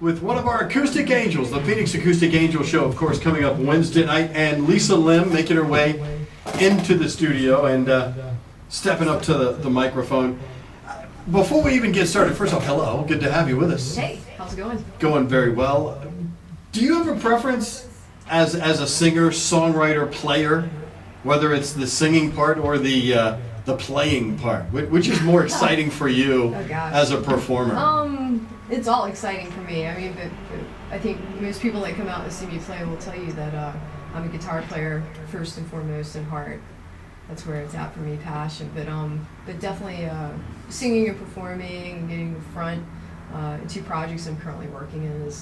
With one of our acoustic angels, the Phoenix Acoustic Angel Show, of course, coming up Wednesday night, and Lisa Lim making her way into the studio and stepping up to the microphone. Before we even get started, first off, hello, good to have you with us. Hey, how's it going? Going very well. Do you have a preference as a singer, songwriter, player, whether it's the singing part or the playing part? Which is more exciting for you as a performer? It's all exciting for me. I mean, but I think most people that come out and see me play will tell you that I'm a guitar player first and foremost in heart. That's where it's at for me, passion. But definitely singing and performing and getting in front. Two projects I'm currently working in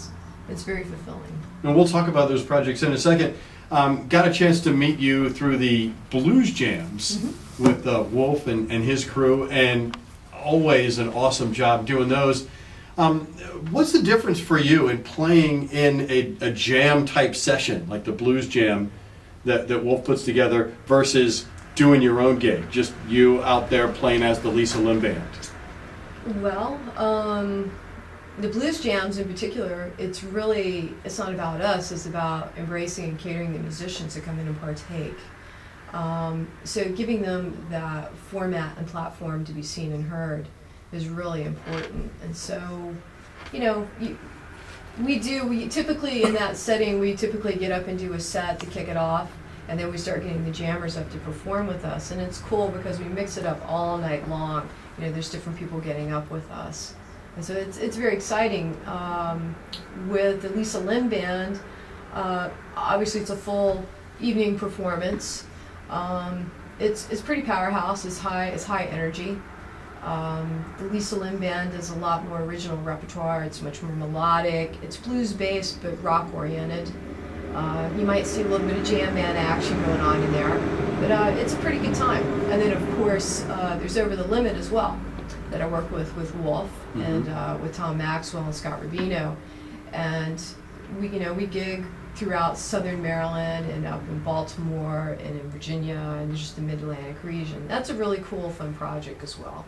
it's very fulfilling. And we'll talk about those projects in a second. Got a chance to meet you through the blues jams with Wolf and his crew, and always an awesome job doing those. What's the difference for you in playing in a jam type session like the blues jam that Wolf puts together versus doing your own gig, just you out there playing as the Lisa Lim Band? Well, the blues jams in particular, it's not about us, it's about embracing and catering the musicians to come in and partake. So giving them that format and platform to be seen and heard is really important. And so, we typically in that setting, we typically get up and do a set to kick it off, and then we start getting the jammers up to perform with us. And it's cool because we mix it up all night long. There's different people getting up with us. And so it's very exciting. With the Lisa Lim Band, obviously it's a full evening performance. It's pretty powerhouse, it's high energy. The Lisa Lim Band does a lot more original repertoire. It's much more melodic. It's blues based but rock oriented. You might see a little bit of jam band action going on in there, but it's a pretty good time. And then of course there's Over the Limit as well, that I work with Wolf and with Tom Maxwell and Scott Rubino, and we gig throughout Southern Maryland and up in Baltimore and in Virginia and just the Mid-Atlantic region. That's a really cool, fun project as well.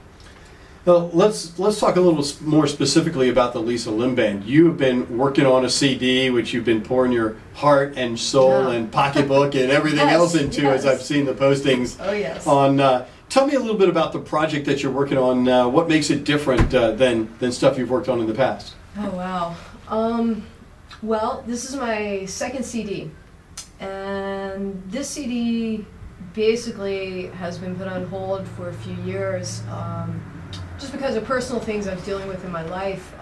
Well, let's talk a little more specifically about the Lisa Lim Band. You've been working on a CD, which you've been pouring your heart and soul and pocketbook and everything else into, as I've seen the postings. Oh yes. On, tell me a little bit about the project that you're working on. What makes it different than stuff you've worked on in the past? Oh wow. Well, this is my second CD, and this CD basically has been put on hold for a few years. Just because of personal things I was dealing with in my life.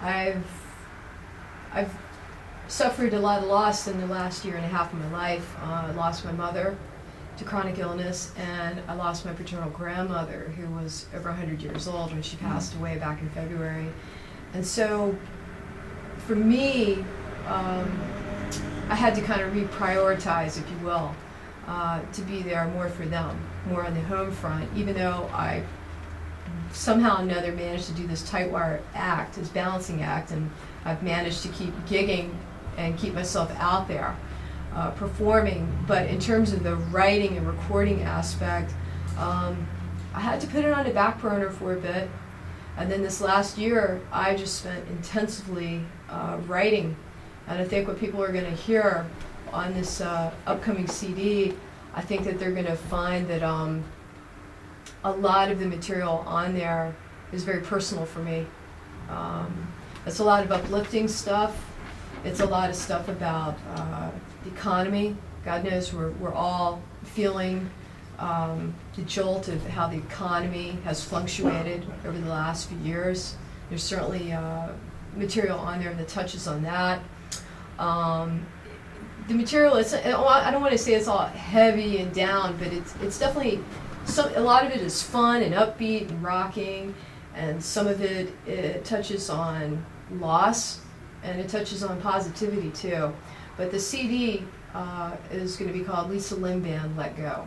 I've suffered a lot of loss in the last year and a half of my life. I lost my mother to chronic illness, and I lost my paternal grandmother, who was over 100 years old when she passed away back in February. And so for me, I had to kind of reprioritize, if you will, to be there more for them, more on the home front, even though I somehow or another managed to do this tight wire act, this balancing act, and I've managed to keep gigging and keep myself out there performing. But in terms of the writing and recording aspect, I had to put it on the back burner for a bit. And then this last year, I just spent intensively writing. And I think what people are going to hear on this upcoming CD, I think that they're going to find that a lot of the material on there is very personal for me. It's a lot of uplifting stuff. It's a lot of stuff about the economy. God knows we're all feeling the jolt of how the economy has fluctuated over the last few years. There's certainly material on there that touches on that. The material, I don't want to say it's all heavy and down, but it's definitely, a lot of it is fun and upbeat and rocking, and some of it touches on loss, and it touches on positivity too. But the CD is going to be called Lisa Lim Band, Let Go.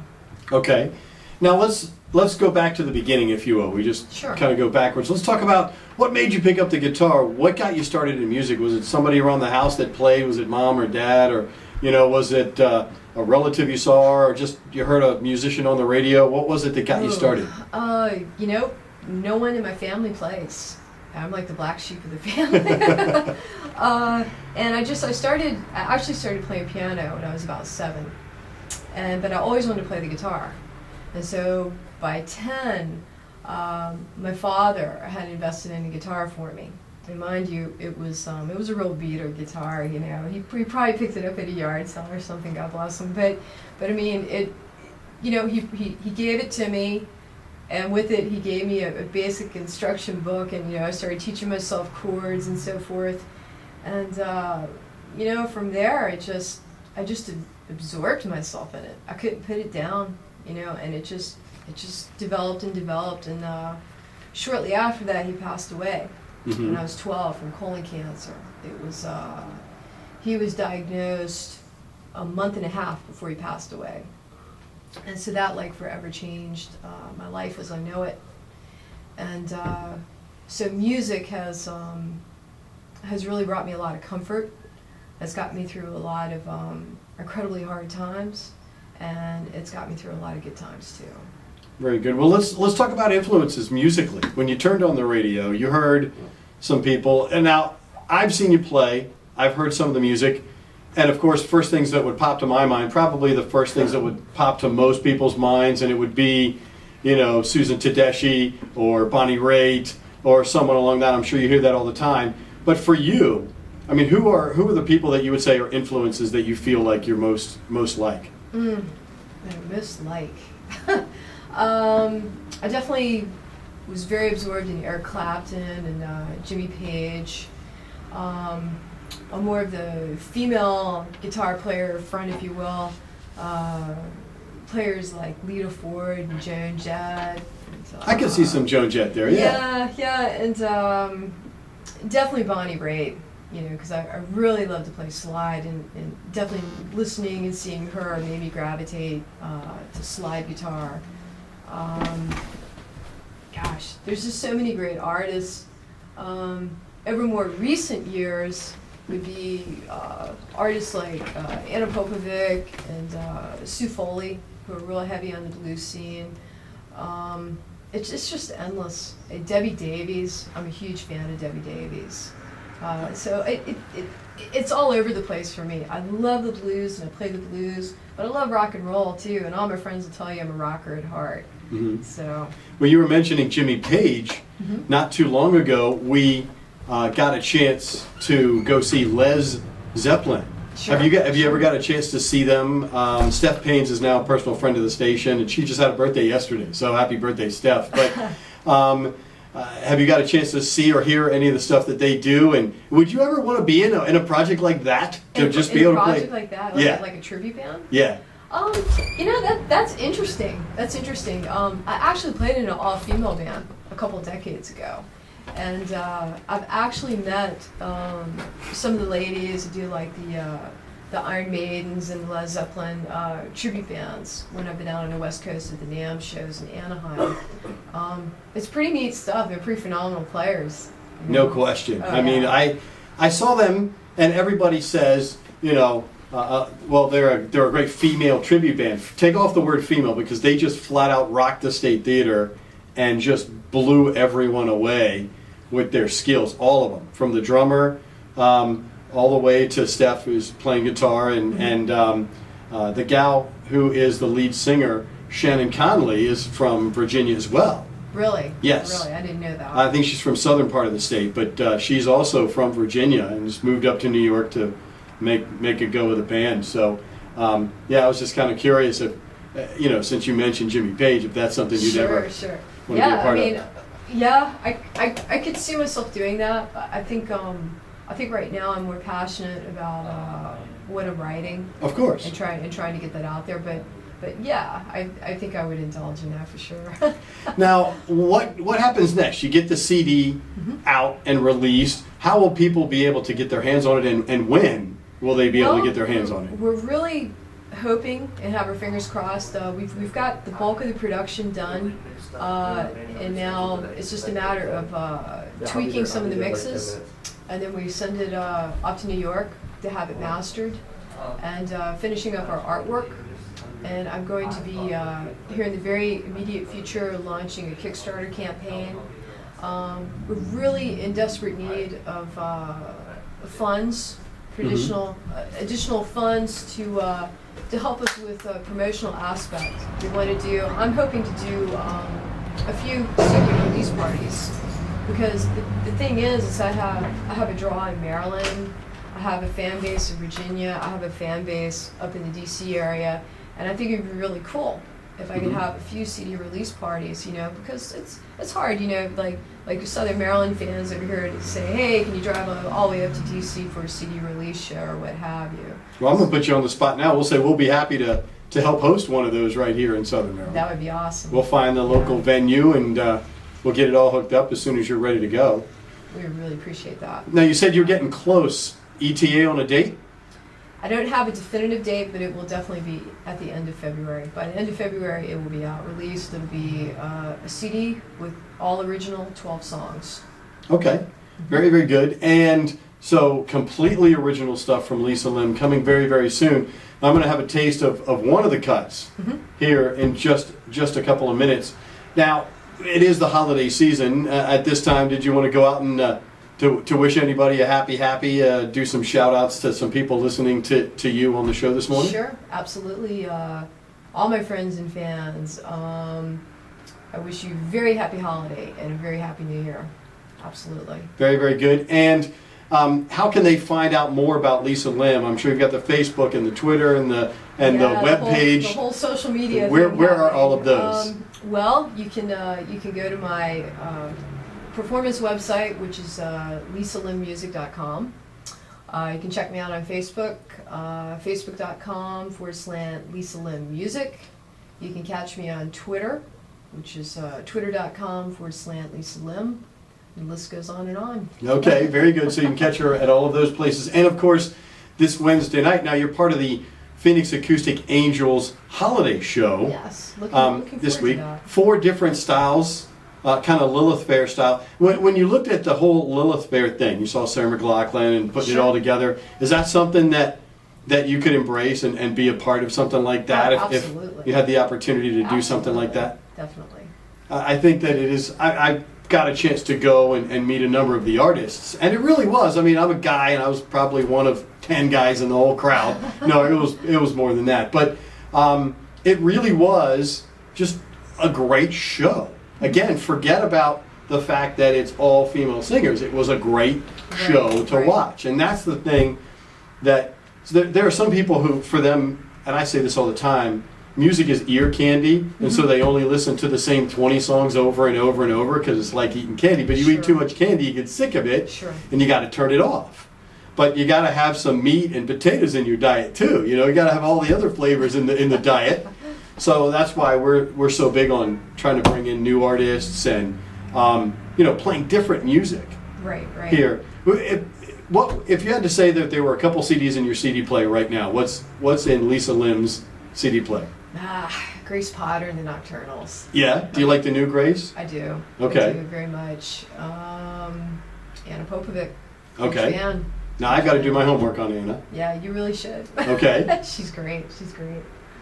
Okay. Now let's go back to the beginning, if you will. We just kind of go backwards. Let's talk about what made you pick up the guitar. What got you started in music? Was it somebody around the house that played? Was it mom or dad? Or, was it a relative you saw, or just you heard a musician on the radio? What was it that got you started? No one in my family plays. I'm like the black sheep of the family. And I actually started playing piano when I was about 7. But I always wanted to play the guitar. And so by 10, my father had invested in a guitar for me. And mind you, it was a real beater guitar, you know. He probably picked it up at a yard sale or something, God bless him. But I mean, he gave it to me. And with it, he gave me a basic instruction book, and I started teaching myself chords and so forth. And from there, I just absorbed myself in it. I couldn't put it down, and it just developed and developed. And shortly after that, he passed away when I was 12 from colon cancer. He was diagnosed a month and a half before he passed away. And so that forever changed my life as I know it. And so music has really brought me a lot of comfort. It's got me through a lot of incredibly hard times, and it's got me through a lot of good times too. Very good. Well, let's talk about influences musically. When you turned on the radio, you heard some people, and now I've seen you play. I've heard some of the music. And of course, first things that would pop to my mind, probably the first things that would pop to most people's minds, and it would be, Susan Tedeschi or Bonnie Raitt or someone along that. I'm sure you hear that all the time. But for you, I mean, who are the people that you would say are influences that you feel like you're most like? That I most like. I definitely was very absorbed in Eric Clapton and Jimmy Page. I'm more of the female guitar player front, if you will. Players like Lita Ford and Joan Jett. I can see some Joan Jett there, yeah. Yeah, and definitely Bonnie Raitt, because I really love to play slide, and definitely listening and seeing her made me gravitate to slide guitar. Gosh, there's just so many great artists. Over more recent years would be artists like Anna Popovic and Sue Foley, who are real heavy on the blues scene. It's just endless. Debbie Davies, I'm a huge fan of Debbie Davies. So it's all over the place for me. I love the blues and I play the blues, but I love rock and roll too, and all my friends will tell you I'm a rocker at heart. Mm-hmm. So. Well, you were mentioning Jimmy Page. Mm-hmm. Not too long ago, we got a chance to go see Les Zeppelin. Sure. Have you ever got a chance to see them? Steph Paines is now a personal friend of the station, and she just had a birthday yesterday. So happy birthday, Steph! But have you got a chance to see or hear any of the stuff that they do? And would you ever want to be in a project like that to just be able to play? A project like that, like a tribute band? Yeah. That's interesting. That's interesting. I actually played in an all-female band a couple of decades ago. And I've actually met some of the ladies who do like the Iron Maidens and Led Zeppelin tribute bands when I've been out on the West Coast at the NAMM shows in Anaheim. It's pretty neat stuff. They're pretty phenomenal players. No question. Oh, I mean, I saw them, and everybody says, well, they're a great female tribute band. Take off the word female because they just flat out rocked the State Theater and just blew everyone away with their skills, all of them, from the drummer all the way to Steph, who's playing guitar, and the gal who is the lead singer, Shannon Conley, is from Virginia as well. Really? Yes. Really? I didn't know that. I think she's from southern part of the state, but she's also from Virginia and just moved up to New York to make a go of the band. So, I was just kind of curious if, since you mentioned Jimmy Page, if that's something you'd ever want to be a part of. Yeah, I could see myself doing that. I think right now I'm more passionate about what I'm writing. Of course. And trying to get that out there. But yeah, I think I would indulge in that for sure. Now, what happens next? You get the CD out and released. How will people be able to get their hands on it, and when will they be able to get their hands on it? We're really hoping and have our fingers crossed. We've got the bulk of the production done, and now it's just a matter of tweaking some of the mixes, and then we send it up to New York to have it mastered, and finishing up our artwork. And I'm going to be here in the very immediate future launching a Kickstarter campaign We're really in desperate need of funds, additional funds to help us with the promotional aspect. We want to do. I'm hoping to do a few CD release parties, because the thing is I have a draw in Maryland, I have a fan base in Virginia, I have a fan base up in the DC area, and I think it'd be really cool if I could have a few CD release parties, you know, because it's hard, you know, like Southern Maryland fans over here to say, hey, can you drive all the way up to DC for a CD release show or what have you. Well, I'm going to put you on the spot now. We'll say we'll be happy to help host one of those right here in Southern Maryland. That would be awesome. We'll find the local venue, and we'll get it all hooked up as soon as you're ready to go. We would really appreciate that. Now, you said you're getting close. ETA on a date? I don't have a definitive date, but it will definitely be at the end of February. By the end of February, it will be out, released. It'll be a CD with all original 12 songs. Okay, very, very good. And so completely original stuff from Lisa Lim coming very, very soon. I'm going to have a taste of one of the cuts here in just a couple of minutes. Now, it is the holiday season. At this time, did you want to go out and to wish anybody a happy, do some shout outs to some people listening to you on the show this morning? Sure, absolutely. All my friends and fans, I wish you a very happy holiday and a very happy new year. Absolutely. Very, very good. And how can they find out more about Lisa Lim? I'm sure you've got the Facebook and the Twitter and the web page. The whole social media. Where are all of those? Well, you can go to my performance website, which is lisalimmusic.com. You can check me out on Facebook, facebook.com/Lisa Lim Music. You can catch me on Twitter, which is twitter.com/Lisa Lim. The list goes on and on. Okay, very good. So you can catch her at all of those places. And of course, this Wednesday night, now you're part of the Phoenix Acoustic Angels holiday show. Yes, looking this forward week. to that. 4 different styles, kind of Lilith Fair style. When you looked at the whole Lilith Fair thing, you saw Sarah McLachlan and putting it all together. Is that something that you could embrace and be a part of something like that? If you had the opportunity to do something like that? Definitely. I think that it is. I got a chance to go and meet a number of the artists, and it really was. I mean, I'm a guy, and I was probably one of 10 guys in the whole crowd. No, it was more than that. But it really was just a great show. Again, forget about the fact that it's all female singers. It was a great show to watch, and that's the thing that there are some people who, for them, and I say this all the time, music is ear candy, and so they only listen to the same 20 songs over and over and over because it's like eating candy. But you eat too much candy, you get sick of it, and you got to turn it off. But you got to have some meat and potatoes in your diet too. You know, you got to have all the other flavors in the diet. So that's why we're so big on trying to bring in new artists and playing different music. Right. Here, if you had to say that there were a couple CDs in your CD player right now, what's in Lisa Lim's CD player? Grace Potter and the Nocturnals. Yeah? Do you like the new Grace? I do. Okay. I do very much. Anna Popovic. Okay. Fan. Now I've got to do my homework on Anna. Yeah, you really should. Okay. She's great.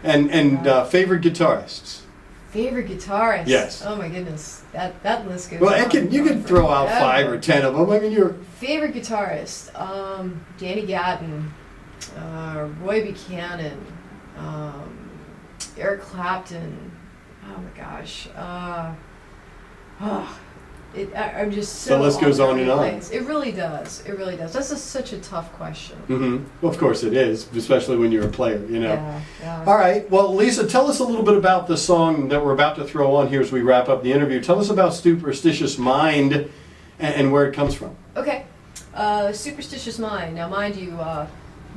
And favorite guitarists? Favorite guitarist? Yes. Oh my goodness. That list goes Well, on. you can throw out 5 or 10 of them. I mean, you're... Favorite guitarist? Danny Gatton, Roy Buchanan, Eric Clapton. Oh my gosh. I'm just so. The list goes on and on. Place. It really does. That's such a tough question. Well, of course it is, especially when you're a player, you know. Yeah. All right. Well, Lisa, tell us a little bit about the song that we're about to throw on here as we wrap up the interview. Tell us about Superstitious Mind and where it comes from. Okay. Superstitious Mind. Now, mind you,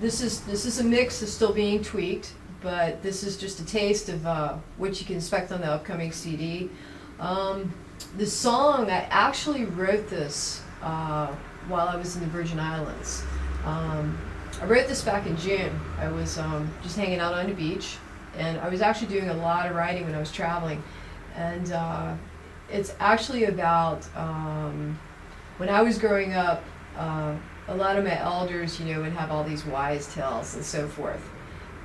this is a mix that's still being tweaked, but this is just a taste of what you can expect on the upcoming CD. The song, I actually wrote this while I was in the Virgin Islands. I wrote this back in June. I was just hanging out on the beach, and I was actually doing a lot of writing when I was traveling. And it's actually about when I was growing up, a lot of my elders, would have all these wise tales and so forth.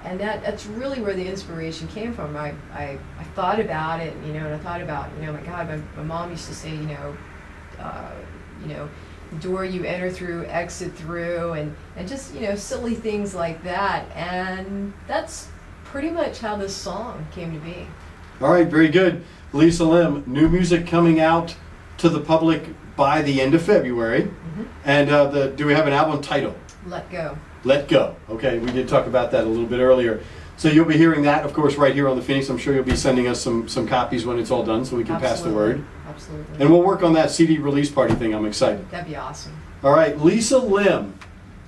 And that's really where the inspiration came from. I thought about it, and I thought about, my God, my mom used to say, you know, door you enter through, exit through, and just, you know, silly things like that. And that's pretty much how this song came to be. All right, very good. Lisa Lim, new music coming out to the public by the end of February. Mm-hmm. And do we have an album title? Let Go. Let Go. Okay, we did talk about that a little bit earlier. So you'll be hearing that, of course, right here on the Phoenix. I'm sure you'll be sending us some copies when it's all done so we can pass the word. Absolutely. And we'll work on that CD release party thing. I'm excited. That'd be awesome. All right, Lisa Lim.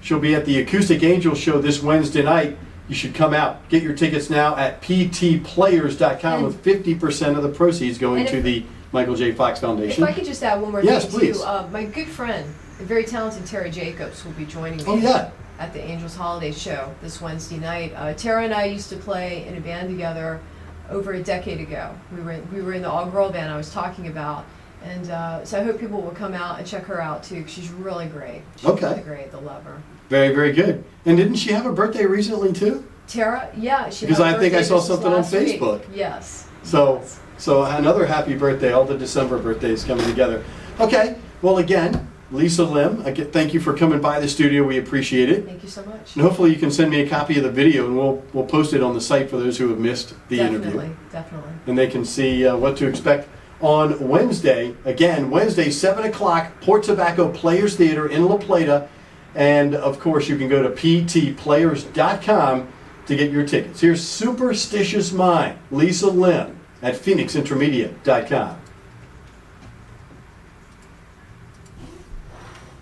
She'll be at the Acoustic Angels show this Wednesday night. You should come out. Get your tickets now at ptplayers.com with 50% of the proceeds going to the Michael J. Fox Foundation. If I could just add one more Yes, thing please. too. My good friend, the very talented Tara Jacobs, will be joining me. Oh, yeah. At the Angels Holiday Show this Wednesday night. Tara and I used to play in a band together over a decade ago. We were in the all-girl band I was talking about, and so I hope people will come out and check her out too, because she's really great. She's really great. They'll love her. Very, very good. And didn't she have a birthday recently too? Tara, yeah, she. Because had a I think I birthday saw just something on last week. Facebook. Yes. So, Yes. so another happy birthday. All the December birthdays coming together. Okay. Well, again, Lisa Lim, thank you for coming by the studio. We appreciate it. Thank you so much. And hopefully you can send me a copy of the video, and we'll post it on the site for those who have missed the interview. Definitely. And they can see what to expect on Wednesday. Again, Wednesday, 7 o'clock, Port Tobacco Players Theater in La Plata. And, of course, you can go to ptplayers.com to get your tickets. Here's Superstitious Mind, Lisa Lim at phoenixintermedia.com.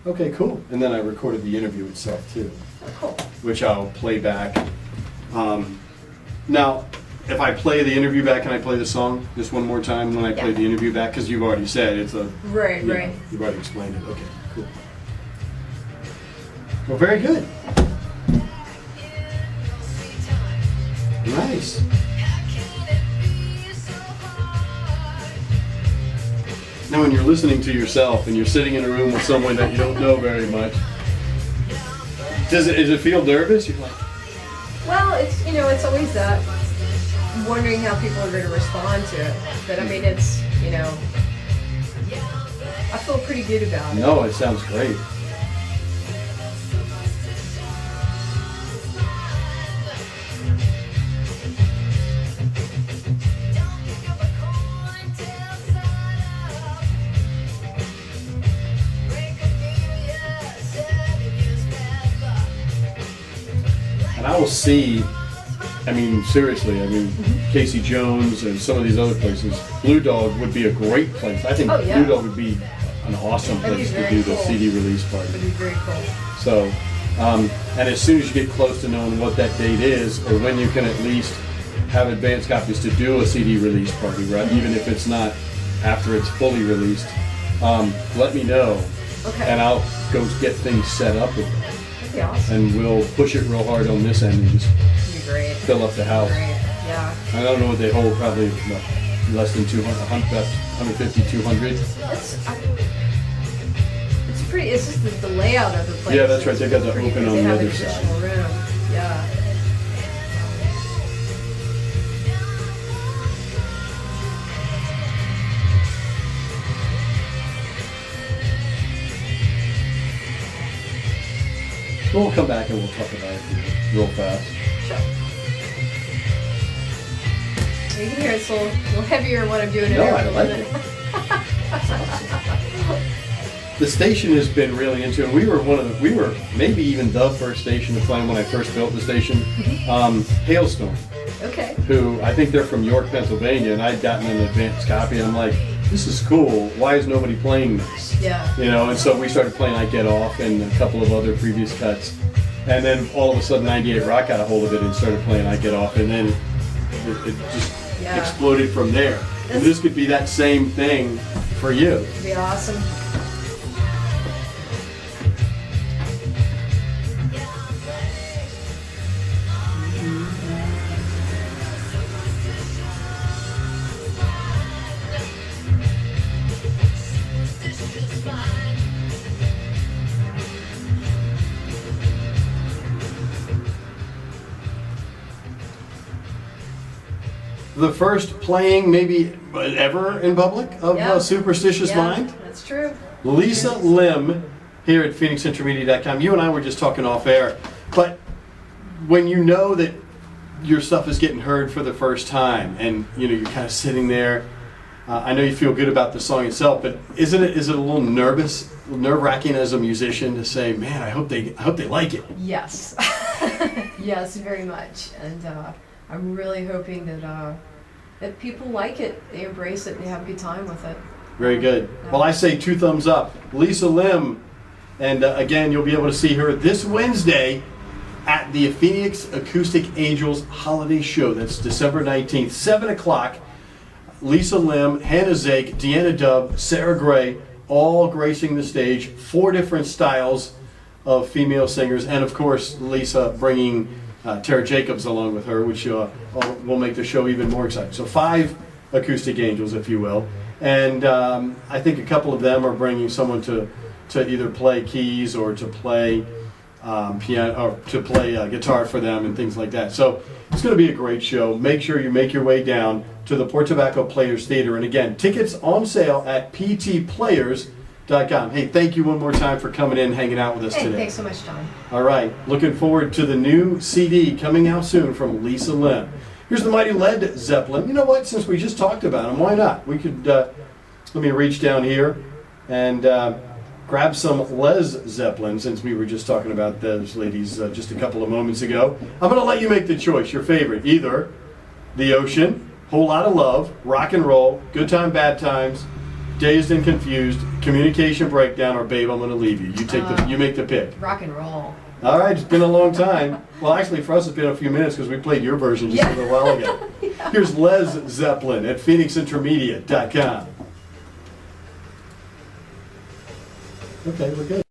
Okay, cool. And then I recorded the interview itself, too, Oh, cool. which I'll play back. Now, if I play the interview back, can I play the song just one more time when I play the interview back? Because you've already said it's a... Right, you know, right. you've already explained it. Okay, cool. Well, very good. Nice. Now, when you're listening to yourself and you're sitting in a room with someone that you don't know very much, does it feel nervous? You're like, Well, it's, you know, it's always that wondering how people are going to respond to it. But I mean, it's, you know, I feel pretty good about it. no, it sounds great. And I will see, I mean, seriously, I mean, Casey Jones and some of these other places, Blue Dog would be a great place. I think Oh, yeah. Blue Dog would be an awesome That'd be place to very do the cool. CD release party. It'd be very cool. So, and as soon as you get close to knowing what that date is, or when you can at least have advance copies to do a CD release party, right? Even if it's not after it's fully released, let me know, Okay. and I'll go get things set up with them. That'd be awesome. And we'll push it real hard on this end and just That'd be great. fill up the house. Great. Yeah. I don't know what they hold, probably what, less than 200, 150, 200. It's pretty. It's just the layout of the place. Yeah, that's right, they got the Pretty open good. on They the have other an side. additional room. Yeah. We'll come back and we'll talk about it real fast. Sure. You can hear it's a little heavier when I'm doing it. No, there I for a like minute. The station has been really into it. We were maybe even the first station to play when I first built the station. Hailstorm, Okay. who I think they're from York, Pennsylvania, and I'd gotten an advance copy. And I'm like, this is cool. Why is nobody playing this? Yeah. You know, and so we started playing I Get Off and a couple of other previous cuts. And then all of a sudden 98 Rock got a hold of it and started playing I Get Off, and then it just exploded from there. And this could be that same thing for you. It'd be awesome. the first playing maybe ever in public of Yeah. Superstitious Yeah, Mind. that's true. Lisa Lim here at PhoenixIntermedia.com. You and I were just talking off air, but when you know that your stuff is getting heard for the first time, and you're kind of sitting there, I know you feel good about the song itself, but is it a little nerve-wracking as a musician to say, man, I hope they like it? Yes. Yes, very much. And I'm really hoping that people like it, they embrace it, and they have a good time with it. Very good. Well, I say 2 thumbs up. Lisa Lim, and again, you'll be able to see her this Wednesday at the Phoenix Acoustic Angels Holiday Show. That's December 19th, 7 o'clock. Lisa Lim, Hannah Zake, Deanna Dove, Sarah Gray, all gracing the stage. 4 different styles of female singers, and of course, Lisa bringing Tara Jacobs along with her, which will make the show even more exciting. So 5 acoustic angels, if you will. And I think a couple of them are bringing someone to either play keys or to play piano or to play guitar for them and things like that. So it's going to be a great show. Make sure you make your way down to the Port Tobacco Players Theater. And again, tickets on sale at ptplayers.com. Hey, thank you one more time for coming in, hanging out with us today. Thanks so much, John. All right, looking forward to the new CD coming out soon from Lisa Lim. Here's the mighty Led Zeppelin. You know what? Since we just talked about them, why not? We could, let me reach down here and grab some Les Zeppelin, since we were just talking about those ladies just a couple of moments ago. I'm going to let you make the choice, your favorite. Either The Ocean, Whole Lot of Love, Rock and Roll, Good Time, Bad Times, Dazed and Confused, Communication Breakdown, or Babe, I'm going to Leave You. You make the pick. Rock and roll. All right, it's been a long time. Well, actually, for us, it's been a few minutes because we played your version just a little while ago. Yeah. Here's Les Zeppelin at PhoenixIntermedia.com. Okay, we're good.